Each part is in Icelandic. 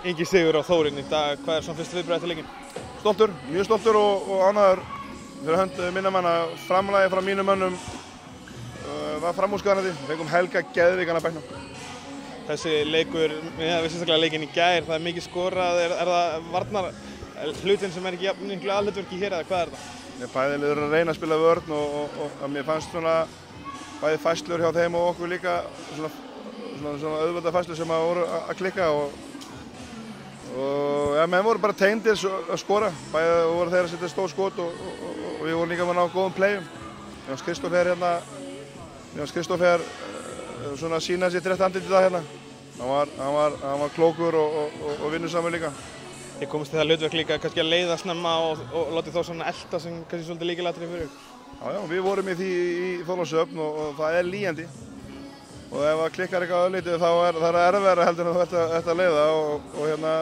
Ingi sigur á Þórinn í dag. Hvað svona fyrstu viðbrögð eftir leikinn? Stoltur, mjög stoltur og ánægður fyrir hönd minna manna. Framlagið frá mínum mönnum var framúrskarandi. Við fengum Helga geðveikan að bekknum. Þessi leikur, við sérstaklega leikinn í gær, það mikið skorað. Er það varnar hlutin sem ekki miklu aðhlutverki hér eða hvað það? Bæði liður að reyna að spila vörn og mér fannst svona bæði fæslur hjá þeim og okkur líka svona auðvitað fæslur sem voru að klikka og ja, menn voru bara tegndir að skora. Bæði voru þeir að setja stór skot og við vorum líka að ná góðum playum. Mér fannst Kristófer svona sína sér rétt andlit í dag hérna. Hann var klókur og vinnusamur líka. Þið komist til það hlutverk líka kannski að leiða snemma og látið þá svona elta sem kannski svolítið lykilatriði fyrir ykkur. Já, við vorum í því í Þorlákshöfn og það er lýjandi. Og ef það klikkar eitthvað öðlítið þá er það erfiðara heldur en þú ert að leiða og hérna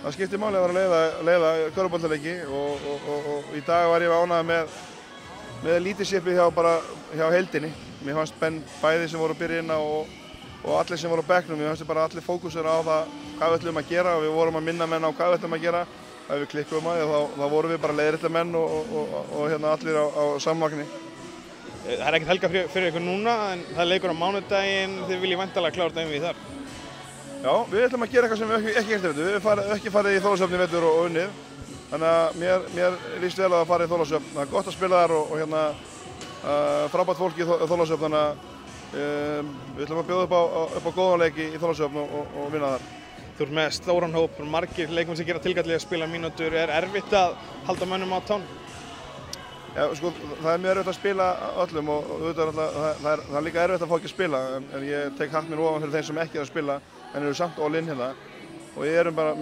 það skiptir máli að vera að leiða körfuboltaleiki og í dag var ég ánægður með leadershipið hjá heildinni. Mér fannst bæði sem voru að byrja inn og allir sem voru á bekknum, mér fannst bara allir fókusur á það hvað við ætlum að gera og við vorum að minna menn á hvað við ætlum að gera. Ef við klikkuðum á því þá vorum við bara leiðrétta menn og hérna allir á samvagni. Það er ekkert helga fyrir ykkur núna en það er leikur á mánudaginn, þið viljið væntanlega klára þetta við þar. Já, við ætlum að gera eitthvað sem við ekki gert í vetur. Við höfum ekki farið í Þorlákshöfn í vetur og unnið. Þannig að mér líst vel að fara í Þorlákshöfn. Það er gott að spila þar og hérna frábært fólk í Þorlákshöfn þannig að við ætlum að bjóða upp á góðan leik í Þorlákshöfn og vinna þar. Þú ert með stóran hóp, margir leikmenn sem gera tilkall í að spila mínútur. Er erfitt að halda mönnum á tánum? Já, sko, það er mjög erfitt að spila öllum og það er líka erfitt að fá ekki að spila en ég tek hatt mér ofan fyrir þeim sem ekki er að spila en eru samt all in hérna og við erum bara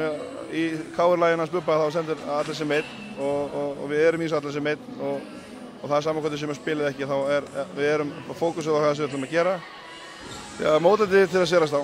í KR-laginu að Bubba þá sendir allir sem einn og við erum í þessu allir sem einn og það er saman hvernig sem við spilið ekki þá við erum fókusuð á hvað við ætlum að gera. Já, mótandi til að sérast á.